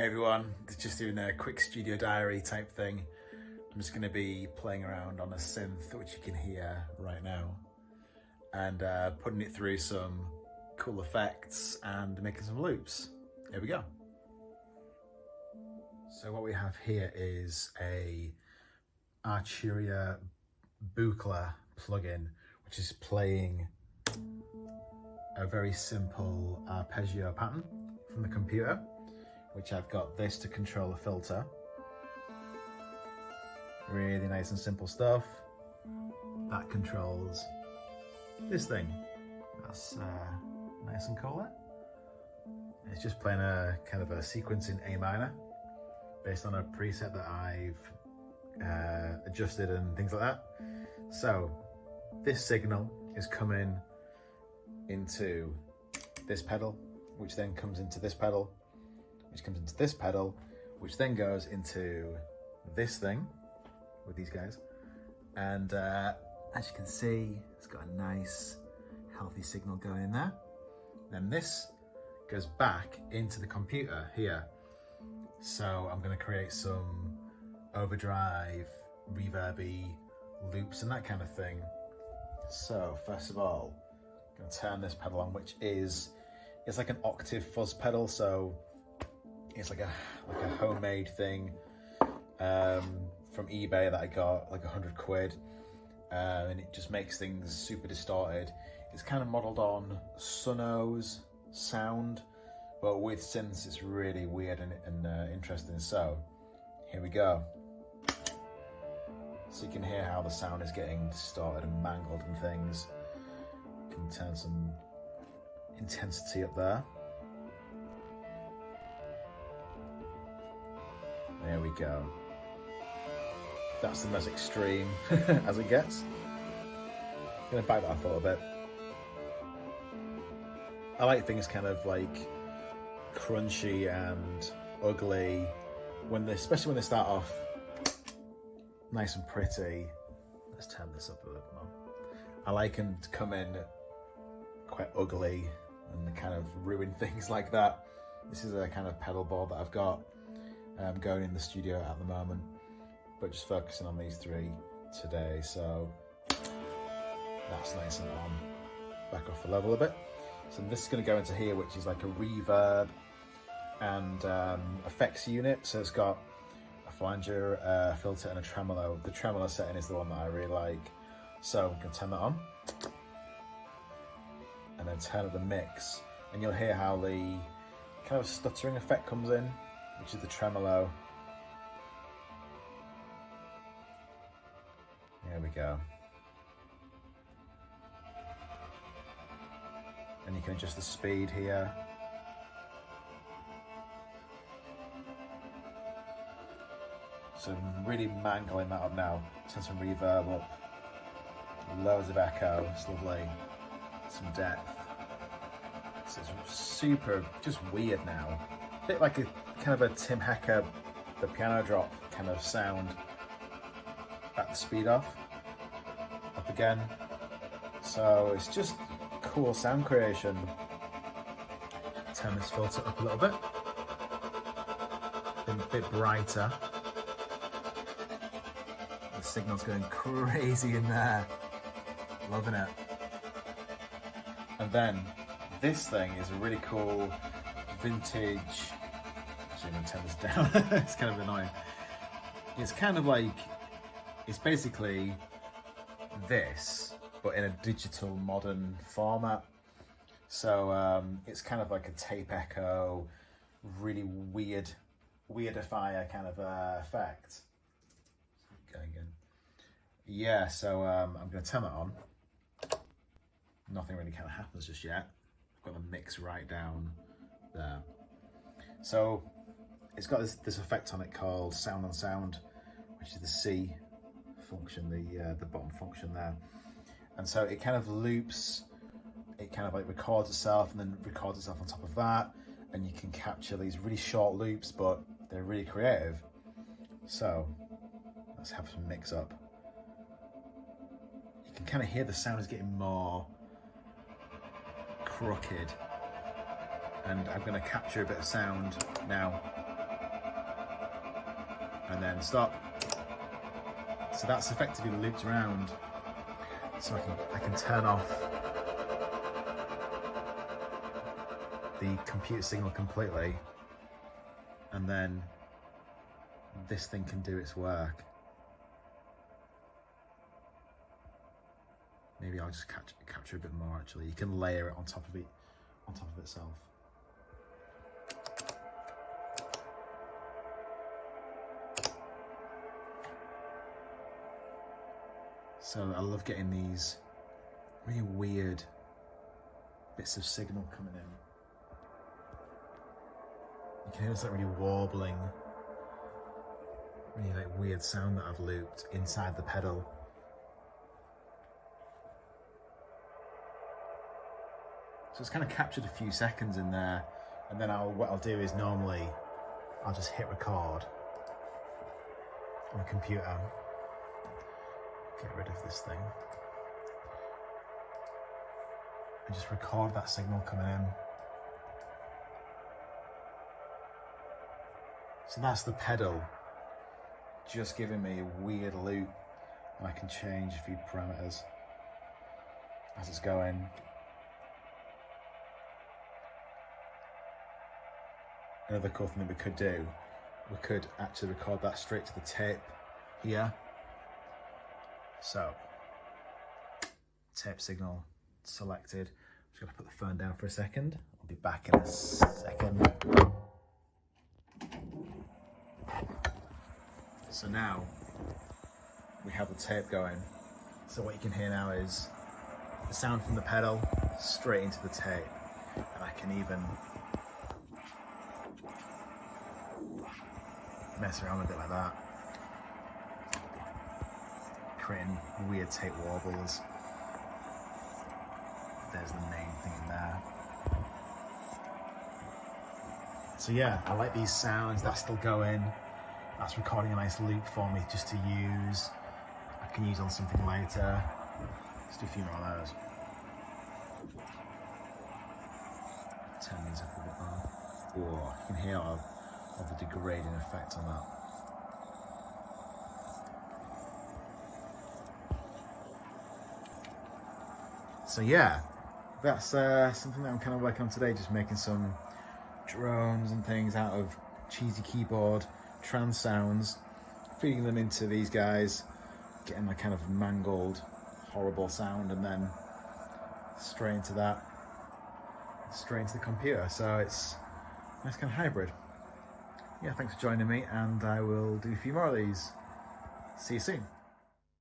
Hey everyone, just doing a quick studio diary type thing. I'm just going to be playing around on a synth, which you can hear right now, and putting it through some cool effects and making some loops. Here we go. So what we have here is a Arturia Buchla plugin, which is playing a very simple arpeggio pattern from the computer, which I've got this to control the filter. Really nice and simple stuff. That controls this thing. That's nice and cool. It's just playing a kind of a sequence in A minor based on a preset that I've adjusted and things like that. So this signal is coming into this pedal, which then comes into this pedal, which comes into this pedal, which then goes into this thing with these guys. And as you can see, it's got a nice healthy signal going in there. Then this goes back into the computer here. So I'm going to create some overdrive, reverby loops and that kind of thing. So first of all, I'm going to turn this pedal on, which is, it's like an octave fuzz pedal. So it's like a homemade thing from eBay that I got, like 100 quid, and it just makes things super distorted. It's kind of modeled on Sono's sound, but with synths it's really weird and interesting. So here we go. So you can hear how the sound is getting distorted and mangled and things. You can turn some intensity up there. There we go. That's the most extreme as it gets. I'm gonna back that off a little bit. I like things kind of like crunchy and ugly, especially when they start off nice and pretty. Let's turn this up a little more. I like them to come in quite ugly and kind of ruin things like that. This is a kind of pedal board that I've got going in the studio at the moment, but just focusing on these three today. So that's nice and on. Back off the level a bit. So this is going to go into here, which is like a reverb and effects unit. So it's got a flanger, a filter and a tremolo. The tremolo setting is the one that I really like. So I'm going to turn that on and then turn up the mix, and you'll hear how the kind of stuttering effect comes in, which is the tremolo. There we go. And you can adjust the speed here. So I'm really mangling that up now. Turn some reverb up. Loads of echo, it's lovely. Some depth. So it's super, just weird now. A bit like a kind of a Tim Hecker, the piano drop kind of sound. Back the speed off. Up again. So it's just cool sound creation. Turn this filter up a little bit. A bit brighter. The signal's going crazy in there. Loving it. And then this thing is a really cool vintage. Actually, I'm going to turn this down. It's kind of annoying. It's kind of like, it's basically this, but in a digital modern format. So it's kind of like a tape echo, really weirdifier kind of effect. Going in. Yeah, so I'm going to turn that on. Nothing really kind of happens just yet. I've got the mix right down there. So it's got this effect on it called sound on sound, which is the C function, the bottom function there. And so it kind of loops, it kind of like records itself and then records itself on top of that. And you can capture these really short loops, but they're really creative. So let's have some mix up. You can kind of hear the sound is getting more crooked, and I'm going to capture a bit of sound now and then stop. So that's effectively looped around. So I can turn off the computer signal completely, and then this thing can do its work. Maybe I'll just capture a bit more actually. You can layer it on top of itself. So I love getting these really weird bits of signal coming in. You can hear this like really warbling, really like weird sound that I've looped inside the pedal. So it's kind of captured a few seconds in there, and then what I'll do is normally I'll just hit record on the computer, get rid of this thing, and just record that signal coming in. So that's the pedal just giving me a weird loop, and I can change a few parameters as it's going. Another cool thing that we could do, we could actually record that straight to the tape here. So, tape signal selected. I'm just gonna put the phone down for a second. I'll be back in a second. So now we have the tape going. So what you can hear now is the sound from the pedal straight into the tape. And I can even mess around with it like that, creating weird tape warbles. There's the main thing in there. So yeah, I like these sounds. That's still going. That's recording a nice loop for me just to use. I can use on something later. Let's do a few more of those. Turn these up a bit more. Oh, you can hear all the degrading effect on that. So yeah, that's something that I'm kind of working on today, just making some drones and things out of cheesy keyboard trance sounds, feeding them into these guys, getting a kind of mangled, horrible sound, and then straight into the computer. So it's a nice kind of hybrid. Yeah, thanks for joining me, and I will do a few more of these. See you soon.